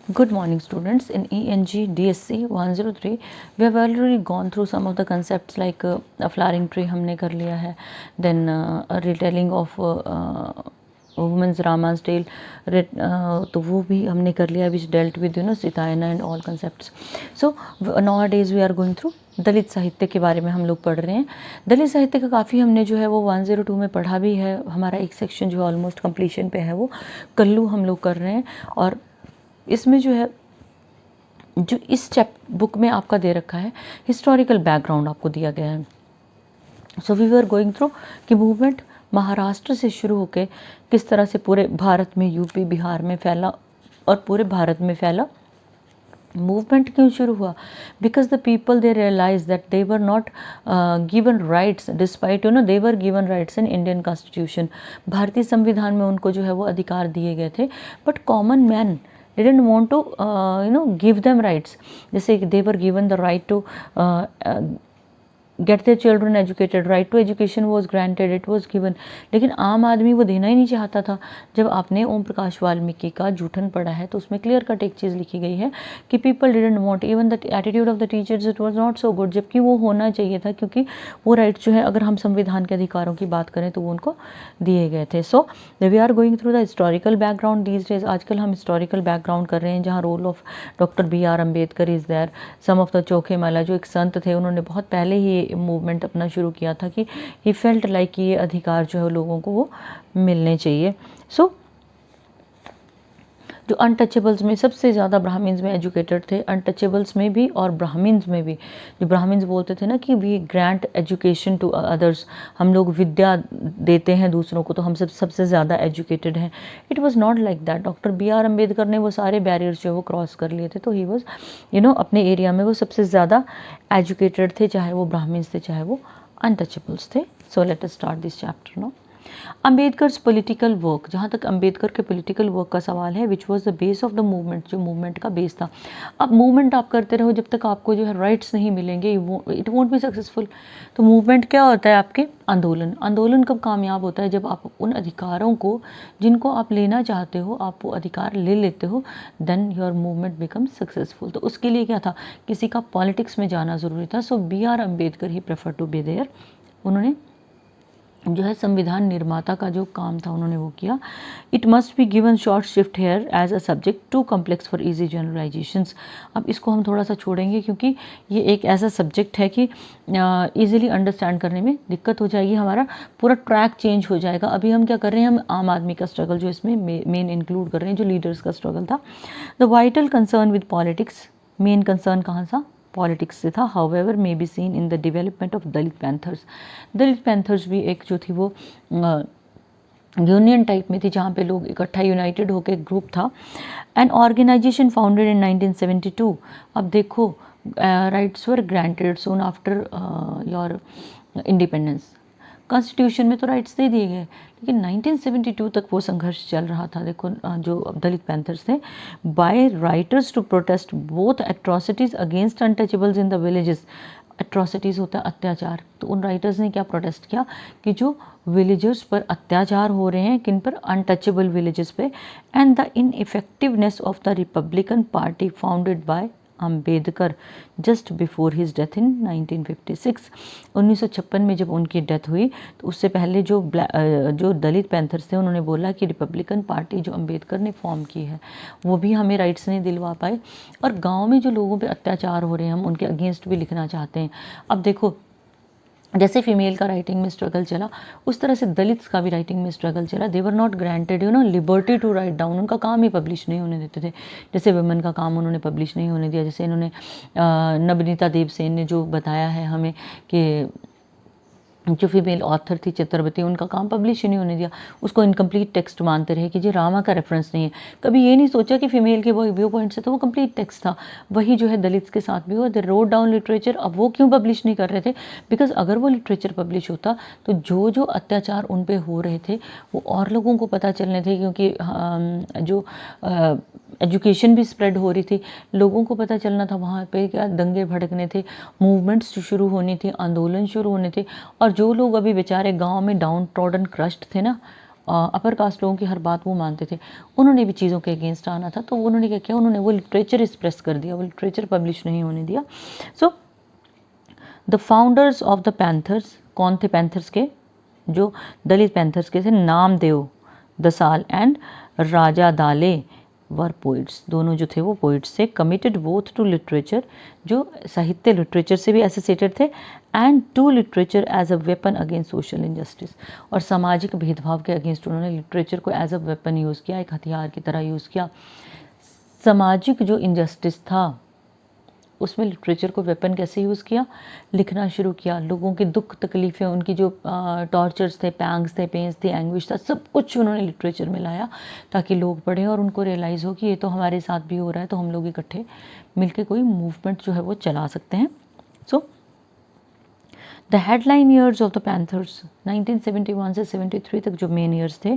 Good morning, students. In ENG DSC 103, we have already gone through some of the concepts like a flowering tree हमने कर लिया है, then a retelling of women's Rama's tale, तो वो भी हमने कर लिया, which dealt with Sitayana and all concepts. So nowadays we are going through दलित साहित्य के बारे में हम लोग पढ़ रहे हैं। दलित साहित्य का काफ़ी हमने जो है वो 102 में पढ़ा भी है। हमारा एक सेक्शन जो है ऑलमोस्ट कंप्लीशन पे है, वो कल्लू हम लोग कर रहे हैं। और इसमें जो है, जो इस बुक में आपका दे रखा है, हिस्टोरिकल बैकग्राउंड आपको दिया गया है। So we were going through कि मूवमेंट महाराष्ट्र से शुरू होकर किस तरह से पूरे भारत में, यूपी बिहार में फैला और पूरे भारत में फैला। मूवमेंट क्यों शुरू हुआ? Because the people they realise that they were not given rights, despite they were given rights in Indian constitution. भारतीय संविधान में उनको जो है वो अधिकार दिए गए थे, but common man didn't want to give them rights. जैसे they were given the right to get their children educated, right to education was granted, it was given, लेकिन आम आदमी वो देना ही नहीं चाहता था। जब आपने ओम प्रकाश वाल्मीकि का जूठन पढ़ा है तो उसमें क्लियर कट एक चीज़ लिखी गई है कि people didn't want, even the attitude of the teachers it was not so good, जबकि वो होना चाहिए था, क्योंकि वो राइट्स जो है, अगर हम संविधान के अधिकारों की बात करें तो वो उनको दिए गए थे। So we are going through the historical background these days. आजकल हम हिस्टोरिकल बैकग्राउंड कर रहे हैं, जहाँ role of doctor BR Ambedkar is there, some of the Chokhamela जो एक संत थे, उन्होंने बहुत पहले ही मूवमेंट अपना शुरू किया था कि ही फेल्ट लाइक कि ये अधिकार जो है लोगों को वो मिलने चाहिए। सो जो अनटचेबल्स में सबसे ज़्यादा ब्राह्मण्स में एजुकेटेड थे, अनटचेबल्स में भी और ब्राह्मण्स में भी। जो ब्राह्मण्स बोलते थे ना कि we grant education to others, हम लोग विद्या देते हैं दूसरों को, तो हम सबसे ज़्यादा एजुकेटेड हैं। It was not like that. Doctor BR Ambedkar ने वो सारे बैरियर्स जो वो क्रॉस कर लिए थे, तो ही वाज अपने एरिया में वो सबसे ज़्यादा एजुकेटेड थे, चाहे वो ब्राह्मण्स थे चाहे वो अनटचेबल्स थे। So let us start this chapter now. Ambedkar's political work, जहाँ तक अम्बेडकर के पॉलिटिकल वर्क का सवाल है, which was the base of the movement, जो मूवमेंट का बेस था। अब मूवमेंट आप करते रहो, जब तक आपको जो है राइट्स नहीं मिलेंगे, इट वोंट बी सक्सेसफुल। तो मूवमेंट क्या होता है? आपके आंदोलन। आंदोलन कब कामयाब होता है? जब आप उन अधिकारों को जिनको आप लेना चाहते हो, आप वो अधिकार ले लेते हो, then your movement become successful. तो उसके लिए क्या था? किसी का पॉलिटिक्स में जाना ज़रूरी था। सो BR अम्बेडकर ही प्रेफर टू बी देयर। उन्होंने जो है संविधान निर्माता का जो काम था उन्होंने वो किया। It must be given short shift here as a subject too complex for easy generalisations. अब इसको हम थोड़ा सा छोड़ेंगे, क्योंकि ये एक ऐसा सब्जेक्ट है कि इजीली अंडरस्टैंड करने में दिक्कत हो जाएगी, हमारा पूरा ट्रैक चेंज हो जाएगा। अभी हम क्या कर रहे हैं? हम आम आदमी का स्ट्रगल जो इसमें मेन इंक्लूड कर रहे हैं, जो लीडर्स का स्ट्रगल था। The vital concern with politics, main concern कहाँ था? पॉलिटिक्स से था। However may be seen in the development of Dalit panthers. Dalit panthers भी एक जो थी वो यूनियन टाइप में थी, जहाँ पे लोग इकट्ठा यूनाइटेड होकर एक ग्रुप था। An organisation founded in 1972। अब देखो, rights were granted soon after your independence. Constitution में तो राइट्स दे दिए गए, लेकिन 1972 तक वो संघर्ष चल रहा था। देखो, जो दलित पैंथर्स थे, by writers to protest both atrocities against untouchables in the villages. Atrocities होता है अत्याचार, तो उन राइटर्स ने क्या प्रोटेस्ट किया कि जो विलेजर्स पर अत्याचार हो रहे हैं, किन पर? अनटचेबल विलेजेस पे। And the इनइफेक्टिवनेस of the Republican party founded by Ambedkar just before his death in 1956। 1956 में जब उनकी डेथ हुई, तो उससे पहले जो दलित पैंथर्स थे, उन्होंने बोला कि रिपब्लिकन पार्टी जो अम्बेडकर ने फॉर्म की है, वो भी हमें राइट्स नहीं दिलवा पाए। और गांव में जो लोगों पे अत्याचार हो रहे हैं, हम उनके अगेंस्ट भी लिखना चाहते हैं। अब देखो, जैसे फीमेल का राइटिंग में स्ट्रगल चला, उस तरह से दलित्स का भी राइटिंग में स्ट्रगल चला। They were not granted liberty to write down. उनका काम ही पब्लिश नहीं होने देते थे। जैसे वुमेन का काम उन्होंने पब्लिश नहीं होने दिया। जैसे इन्होंने नबनीता देवसेन ने जो बताया है हमें कि जो फीमेल ऑथर थी चित्रवती, उनका काम पब्लिश ही नहीं होने दिया। उसको इनकम्प्लीट टेक्स्ट मानते रहे कि जी रामा का रेफरेंस नहीं है। कभी ये नहीं सोचा कि फीमेल के वो व्यू पॉइंट से तो वो कंप्लीट टेक्स्ट था। वही जो है दलित्स के साथ भी हुआ। They wrote down literature. अब वो क्यों पब्लिश नहीं कर रहे थे? बिकॉज अगर वो लिटरेचर पब्लिश होता तो जो जो अत्याचार उन पे हो रहे थे वो और लोगों को पता चलने थे, क्योंकि जो एजुकेशन भी स्प्रेड हो रही थी, लोगों को पता चलना था। वहाँ पे क्या दंगे भड़कने थे, मूवमेंट्स शुरू होनी थी, आंदोलन शुरू होने थे। और जो लोग अभी बेचारे गांव में डाउन ट्रॉडन क्रश्ड थे ना, अपर कास्ट लोगों की हर बात वो मानते थे, उन्होंने भी चीज़ों के अगेंस्ट आना था, तो उन्होंने क्या किया, उन्होंने वो लिटरेचर एक्सप्रेस कर दिया, वो लिटरेचर पब्लिश नहीं होने दिया। So the founders of the panthers, कौन थे पैंथर्स के, जो दलित पैंथर्स के थे, नामदेव दसाल एंड राजा दाले वर पोइट्स, दोनों जो थे वो पोइट्स थे। कमिटेड बोथ टू लिटरेचर, जो साहित्य लिटरेचर से भी एसोसिएटेड थे, and to literature as a weapon against social injustice, और सामाजिक भेदभाव के अगेंस्ट उन्होंने लिटरेचर को एज अ वेपन यूज़ किया, एक हथियार की तरह यूज़ किया। सामाजिक जो इनजस्टिस था उसमें लिटरेचर को वेपन कैसे यूज़ किया, लिखना शुरू किया, लोगों की दुख तकलीफ़ें, उनकी जो टॉर्चर्स थे, पैंग्स थे, पेन्स थी, एंग्विश था, सब कुछ उन्होंने लिटरेचर में लाया ताकि लोग पढ़ें और उनको रियलाइज़ हो कि ये तो हमारे साथ भी हो रहा है, तो हम लोग इकट्ठे मिलकर कोई मूवमेंट जो है वो चला सकते हैं। So the headline years of the Panthers 1971 से 73 तक जो मेन ईयर्स थे,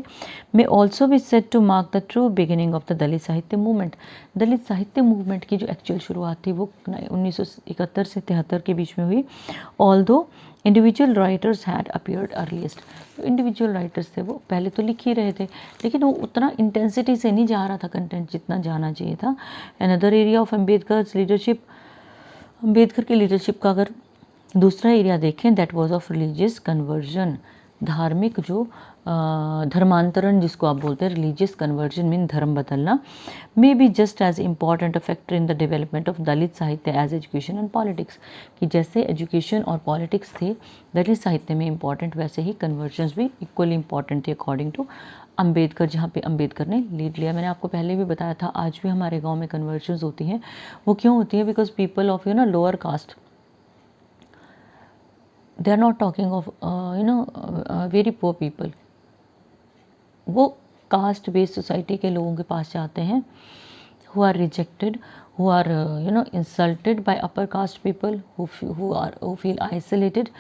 मे ऑल्सो भी set to mark the true beginning of the Dalit sahitya movement. Dalit sahitya movement की जो एक्चुअल शुरुआत थी वो 1971 से 73 के बीच में हुई। Although individual writers had appeared earliest, जो इंडिविजुअल राइटर्स थे वो पहले तो लिख ही रहे थे, लेकिन वो उतना इंटेंसिटी से नहीं जा रहा था कंटेंट जितना जाना चाहिए था। Another area of Ambedkar's leadership, Ambedkar की लीडरशिप का अगर दूसरा एरिया देखें, that was of religious conversion, धार्मिक जो धर्मांतरण जिसको आप बोलते हैं, रिलीजियस कन्वर्जन मीन धर्म बदलना, may be just as important a factor in the development of Dalit sahitya as education and politics, कि जैसे एजुकेशन और पॉलिटिक्स थे दलित साहित्य में इम्पॉर्टेंट, वैसे ही कन्वर्जन्स भी इक्वली इम्पॉर्टेंट थे अकॉर्डिंग टू अम्बेडकर, जहाँ पे अम्बेडकर ने लीड लिया। मैंने आपको पहले भी बताया था, आज भी हमारे गाँव में कन्वर्जन्स होती हैं। वो क्यों होती है, because people of lower caste, they are not talking of very poor people, वो कास्ट बेस्ड सोसाइटी के लोगों के पास जाते हैं, who are rejected, who are insulted by upper caste people, who feel isolated,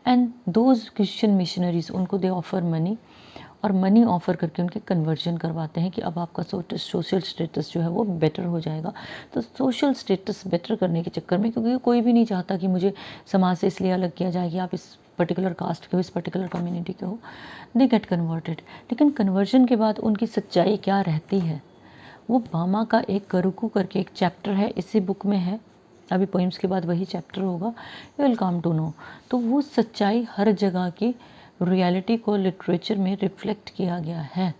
and those Christian missionaries, उनको they offer money, और money offer करके उनके कन्वर्जन करवाते हैं कि अब आपका सोशल स्टेटस जो है वो बेटर हो जाएगा। तो सोशल स्टेटस बेटर करने के चक्कर में, क्योंकि कोई भी नहीं चाहता कि मुझे समाज से इसलिए अलग किया जाए कि आप इस पर्टिकुलर कास्ट के हो, इस पर्टिकुलर कम्युनिटी के हो, दे गेट कन्वर्टेड। लेकिन कन्वर्जन के बाद उनकी सच्चाई क्या रहती है, वो बामा का एक करुकू करके एक चैप्टर है, इसी बुक में है, अभी पोइम्स के बाद वही चैप्टर होगा, you will come to know. तो वो सच्चाई हर जगह की रियलिटी को लिटरेचर में रिफ्लेक्ट किया गया है,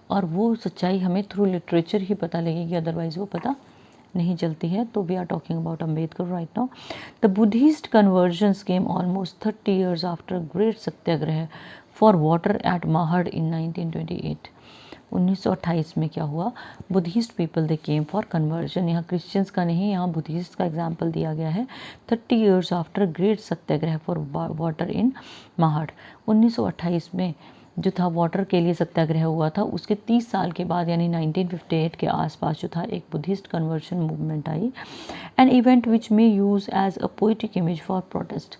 और वो सच्चाई हमें थ्रू लिटरेचर ही पता लगेगी, अदरवाइज वो पता नहीं चलती है। तो we are talking about Ambedkar right now. The Buddhist conversions came almost 30 years after great satyagraha for water at Mahad in 1928। 1928 में क्या हुआ, Buddhist people they came for conversion, यहाँ क्रिश्चियंस का नहीं, यहाँ बुद्धिस्ट का एग्जाम्पल दिया गया है। 30 years after great satyagraha for water in Mahad, 1928 में जो था वाटर के लिए सत्याग्रह हुआ था, उसके 30 साल के बाद यानी 1958 के आसपास जो था एक बुद्धिस्ट कन्वर्जन मूवमेंट आई। An event which may use as a poetic image for protest,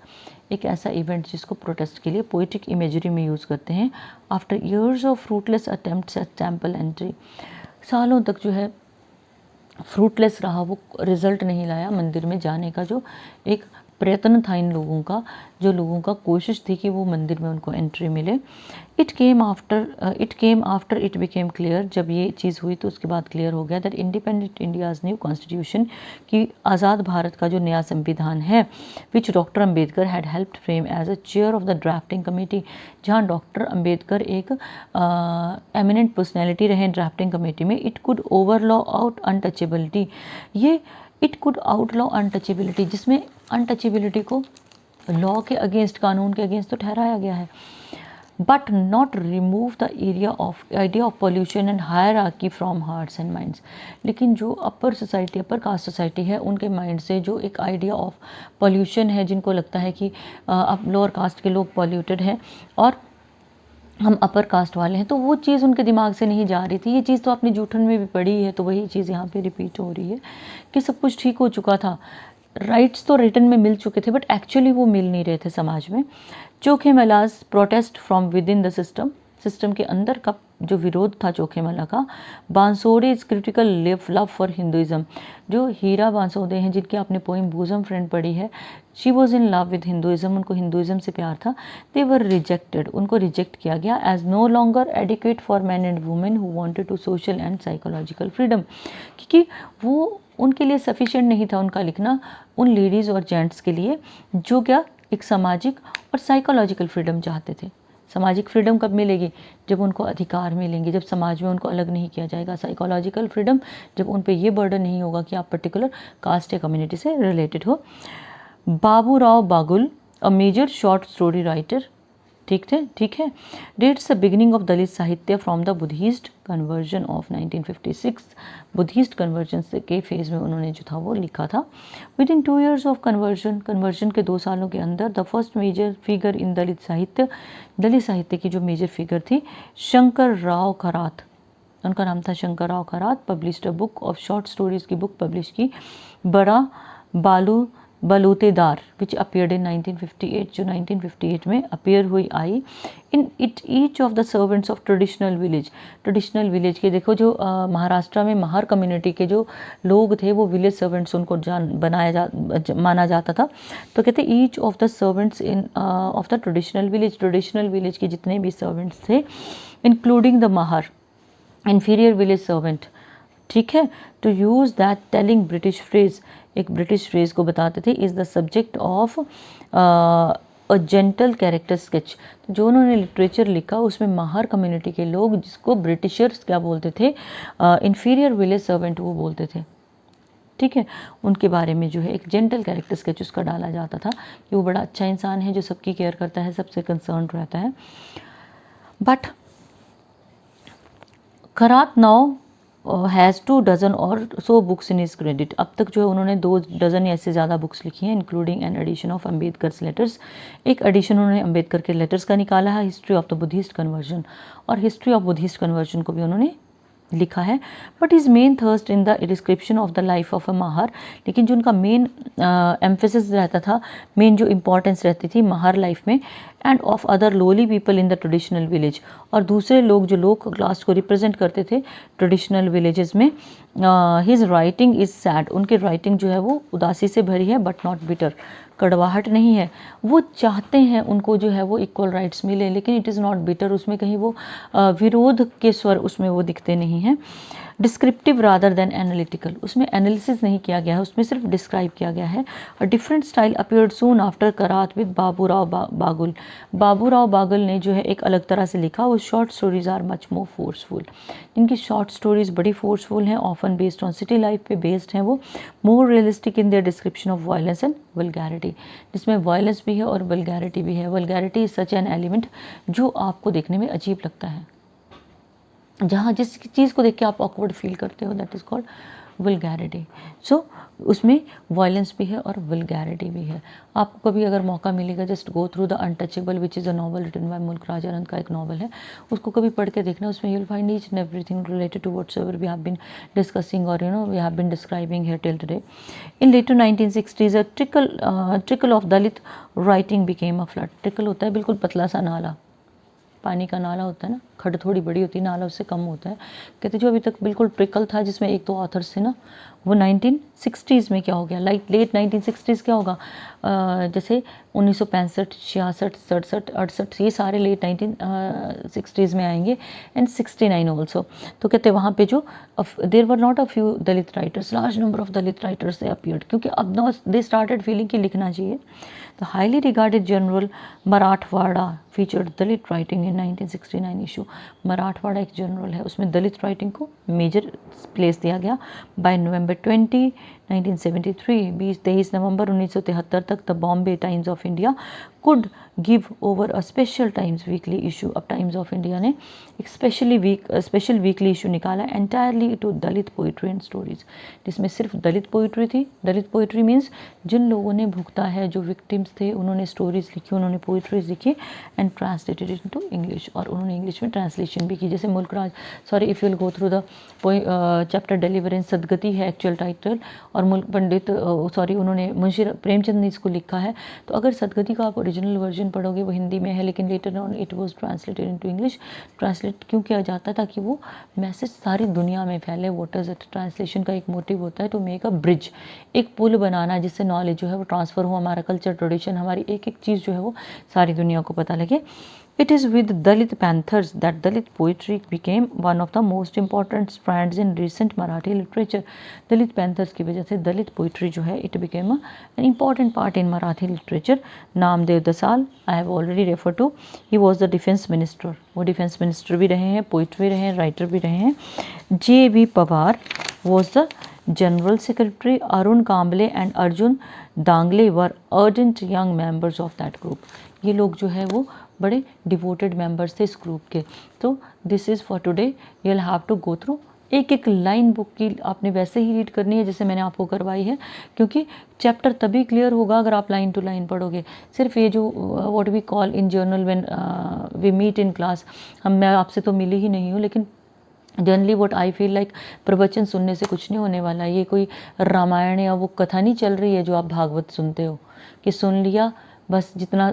एक ऐसा इवेंट जिसको प्रोटेस्ट के लिए पोइटिक इमेजरी में यूज़ करते हैं। After years of fruitless attempts eight temple entry, सालों तक जो है फ्रूटलेस रहा, वो रिज़ल्ट नहीं लाया मंदिर में जाने का, जो एक प्रयत्न था इन लोगों का, जो लोगों का कोशिश थी कि वो मंदिर में उनको एंट्री मिले। It came after it became clear, जब ये चीज़ हुई तो उसके बाद क्लियर हो गया that independent India's new constitution, कि आज़ाद भारत का जो नया संविधान है, which doctor Ambedkar had helped frame as a chair of the drafting committee, जहाँ डॉक्टर अम्बेडकर एक एमिनेंट पर्सनैलिटी रहे ड्राफ्टिंग कमेटी में। It could overlaw out untouchability, ये इट कुड आउटलॉ अनटचेबिलिटी, जिसमें अनटचेबिलिटी को लॉ के अगेंस्ट, कानून के अगेंस्ट तो ठहराया गया है, but not remove the idea of pollution and hierarchy from hearts and minds. लेकिन जो अपर सोसाइटी, अपर कास्ट सोसाइटी है, उनके माइंड से जो एक आइडिया ऑफ पोल्यूशन है, जिनको लगता है कि अब लोअर कास्ट के लोग पॉल्यूटेड हैं और हम अपर कास्ट वाले हैं, तो वो चीज़ उनके दिमाग से नहीं जा रही थी। ये चीज़ तो आपने जूठन में भी पढ़ी है, तो वही चीज़ यहाँ पे रिपीट हो रही है कि सब कुछ ठीक हो चुका था, राइट्स तो रिटर्न में मिल चुके थे, बट एक्चुअली वो मिल नहीं रहे थे समाज में। Chokhamela's protest from within the system, system के अंदर का जो विरोध था चोखेमला का। Bansode is critical love for Hinduism, जो हीरा बांसोड़े हैं जिनकी आपने पोइम बूजम फ्रेंड पढ़ी है, she was in love with Hinduism, उनको हिंदुइज्म से प्यार था। दे वर रिजेक्टेड, उनको रिजेक्ट किया गया as no longer adequate for man and women who wanted to social and psychological freedom, क्योंकि वो उनके लिए सफिशिएंट नहीं था उनका लिखना उन लेडीज़ और जेंट्स के लिए जो क्या एक सामाजिक और साइकोलॉजिकल फ्रीडम चाहते थे। सामाजिक फ्रीडम कब मिलेगी? जब उनको अधिकार मिलेंगे, जब समाज में उनको अलग नहीं किया जाएगा। साइकोलॉजिकल फ्रीडम जब उन पे ये बर्डन नहीं होगा कि आप पर्टिकुलर कास्ट या कम्युनिटी से रिलेटेड हो। Baburao Bagul, a major short story writer, ठीक है। Dates the beginning of Dalit sahitya from the Buddhist conversion of 1956, Buddhist conversion के फेज में उन्होंने जो था वो लिखा था। Within 2 years of conversion के 2 सालों के अंदर the first major figure in Dalit sahitya की जो मेजर फिगर थी शंकर राव खरात, उनका नाम था Shankar Rao Kharat, published a book of short stories की बुक पब्लिश की, बड़ा बालू बलूतेदार, विच अपियर्ड इन 1958, जो 1958 में अपियर हुई आई। In it each of the servants of traditional village के, देखो जो महाराष्ट्र में महार कम्युनिटी के जो लोग थे वो विलेज सर्वेंट्स उनको माना जाता था। तो कहते each of the servants in of the traditional village के जितने भी सर्वेंट्स थे, including the Mahar inferior village servant, ठीक है, to use that telling British phrase, एक ब्रिटिश फ्रेज को बताते थे, is the subject of a gentle character sketch. तो जो उन्होंने लिटरेचर लिखा उसमें माहर कम्युनिटी के लोग, जिसको ब्रिटिशर्स क्या बोलते थे, इंफीरियर विलेज सर्वेंट वो बोलते थे, ठीक है, उनके बारे में जो है एक जेंटल कैरेक्टर स्केच उसका डाला जाता था कि वो बड़ा अच्छा इंसान है जो सबकी केयर करता है, सबसे कंसर्न रहता है। But Kharat now has 2 dozen और so books in his credit, अब तक जो है उन्होंने 2 dozen या इससे ज़्यादा बुक्स लिखी हैं, including an edition of Ambedkar's letters, एक एडिशन उन्होंने अम्बेडकर के लेटर्स का निकाला है, history of the Buddhist conversion, और हिस्ट्री ऑफ बुद्धिस्ट कन्वर्जन को भी उन्होंने लिखा है। But is main thirst in the description of the life of a Mahar, लेकिन जो उनका मेन एम्फेसिस रहता था, मेन जो इम्पॉर्टेंस रहती थी महार लाइफ में, end of other lolly people in the traditional village, और दूसरे लोग जो लोग क्लास को रिप्रेजेंट करते थे ट्रेडिशनल विलेजेस में। हिज राइटिंग इज़ सैड, उनकी राइटिंग जो है वो उदासी से भरी है, बट नॉट बिटर, कड़वाहट नहीं है। वो चाहते हैं उनको जो है वो इक्वल राइट्स मिले, लेकिन इट इज़ नॉट बिटर, उसमें कहीं वो विरोध के स्वर उसमें वो दिखते नहीं हैं। डिस्क्रिप्टिव रादर देन एनालिटिकल, उसमें एनालिसिस नहीं किया गया है, उसमें सिर्फ डिस्क्राइब किया गया है। A different style appeared soon after करात विद बाबूराव बागुल, बाबूराव बागुल ने जो है एक अलग तरह से लिखा। वो short stories are much more forceful, इनकी शॉर्ट स्टोरीज बड़ी फोर्सफुल हैं, often based on city life पे बेस्ड हैं वो, more realistic in their description of violence and vulgarity, जिसमें वायलेंस भी है और वल्गैरिटी भी है। Vulgarity is such an element जो आपको देखने में अजीब लगता है, जहाँ जिस चीज़ को देख के आप ऑकवर्ड फील करते हो, दैट इज़ कॉल्ड वल्गैरिटी। सो उसमें वायलेंस भी है और वल्गैरिटी भी है। आपको कभी अगर मौका मिलेगा, just go through the Untouchable which is a novel written by Mulk Raj आनंद का एक नॉवल है, उसको कभी पढ़ के देखना, उसमें you'll find each and everything related to whatsoever we have been discussing और we have been describing here till today. In later 1960s a trickle of Dalit writing became a flood, trickle होता है बिल्कुल पतला सा नाला, पानी का नाला होता है ना, खड थोड़ी बड़ी होती है, नाला उससे कम होता है। कहते जो अभी तक बिल्कुल ट्रिकल था जिसमें 1-2 ऑथर्स थे ना, वो 1960s में क्या हो गया, लेट 1960s क्या होगा, जैसे 1965, 66, 67, 68, ये सारे लेट 1960s में आएंगे, एंड 69 ऑल्सो। तो कहते वहाँ पे जो there were not a few Dalit writers, large number of Dalit writers they appeared, क्योंकि अब ना दे स्टार्टेड फीलिंग कि लिखना चाहिए। The highly regarded journal Marathwada featured Dalit writing in 1969 issue, Marathwada एक जनरल है, उसमें दलित राइटिंग को मेजर प्लेस दिया गया। बाय नवंबर 20, 1973, 23 नवंबर 1973 तक the Bombay Times of India could give over a special Times Weekly issue, अब टाइम्स ऑफ इंडिया ने एक स्पेशल वीकली इशू निकाला entirely to Dalit poetry and stories, जिसमें सिर्फ दलित पोइट्री थी। दलित पोइट्री मीन्स जिन लोगों ने भुगता है, जो विक्टिम्स थे, उन्होंने स्टोरीज लिखी, उन्होंने पोइट्रीज लिखी एंड ट्रांसलेटेड इनटू इंग्लिश, और उन्होंने इंग्लिश में ट्रांसलेशन भी की। जैसे Mulk Raj, sorry if you will go through the chapter deliverance, Sadgati है एक्चुअल टाइटल, और मुल्क पंडित सॉरी उन्होंने मुंशी प्रेमचंद ने इसको लिखा है। तो अगर सदगति का आप ओरिजिनल वर्जन पढ़ोगे वो हिंदी में है, लेकिन later on it was translated into English. Translate क्यों किया जाता है? ताकि वो मैसेज सारी दुनिया में फैले। What is it? ट्रांसलेशन का एक मोटिव होता है टू मेक अ ब्रिज, एक पुल बनाना जिससे नॉलेज जो है वो ट्रांसफ़र हो, हमारा कल्चर, ट्रेडिशन, हमारी एक एक चीज़ जो है वो सारी दुनिया को पता लगे। It is with Dalit Panthers that Dalit poetry became one of the most important strands in recent Marathi literature. Dalit Panthers की वजह से दलित पोइट्री जो है it became an important part in Marathi literature. Namdev दसाल I have already referred to. He was the defense minister. वो defense minister भी रहे हैं, poet भी रहे हैं, writer भी रहे हैं. J.B. Pawar was the general secretary. Arun Kamble and Arjun Dangle were ardent young members of that group. ये लोग जो है वो बड़े डिवोटेड मेंबर्स थे इस ग्रुप के। तो this is for today, you will have to go through एक एक लाइन बुक की आपने वैसे ही रीड करनी है जैसे मैंने आपको करवाई है, क्योंकि चैप्टर तभी क्लियर होगा अगर आप लाइन टू लाइन पढ़ोगे। सिर्फ ये जो what we call in journal when we meet in class, मैं आपसे तो मिली ही नहीं हूँ, लेकिन generally what I feel like प्रवचन सुनने से कुछ नहीं होने वाला। ये कोई रामायण या वो कथा नहीं चल रही है जो आप भागवत सुनते हो कि सुन लिया बस, जितना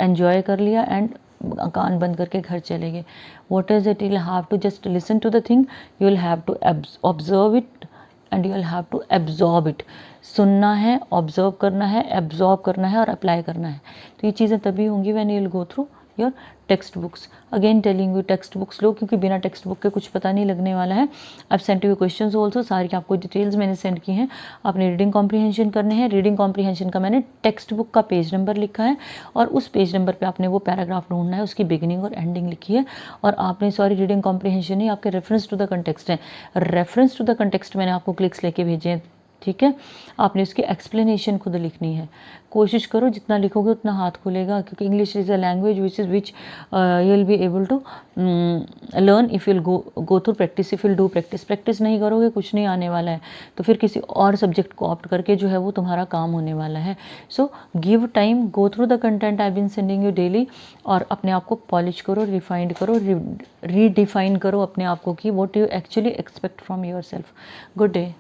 एन्जॉय कर लिया एंड कान बंद करके घर चले गए। What is it? You will have to just listen to the thing, you will have to observe it and you will have to absorb it. सुनना है, ऑब्जर्व करना है, एब्जॉर्ब करना है और अप्लाई करना है। तो ये चीज़ें तभी होंगी when you will go through your text books. Again telling you text books लो, क्योंकि बिना टेक्स्ट बुक के कुछ पता नहीं लगने वाला है। अब सेंड यू क्वेश्चंस ऑल्सो, सारी आपको डिटेल्स मैंने सेंड की हैं। आपने रीडिंग कॉम्प्रीहेंशन करने हैं। रीडिंग कॉम्प्रीहेंशन का मैंने टेक्स्ट बुक का पेज नंबर लिखा है और उस पेज नंबर पे आपने वो पैराग्राफ ढूंढना है, उसकी बिगिनिंग और एंडिंग लिखी है। और आपने सॉरी रीडिंग कॉम्प्रीहेंशन नहीं, आपके रेफरेंस टू द कंटेक्स्ट है। रेफरेंस टू द कंटेक्स्ट मैंने आपको क्लिक्स लेके भेजे हैं, ठीक है। आपने उसकी एक्सप्लेनेशन खुद लिखनी है। कोशिश करो जितना लिखोगे उतना हाथ खुलेगा, क्योंकि English is a language which you will be able to learn if you'll go through practice, if you'll do practice. Practice नहीं करोगे कुछ नहीं आने वाला है, तो फिर किसी और सब्जेक्ट को ऑप्ट करके जो है वो तुम्हारा काम होने वाला है। So give time, go through the content I been sending you daily, और अपने आप को पॉलिश करो, रिफाइंड करो, रीडिफाइन करो अपने आप को कि what you actually expect from your self. Good day.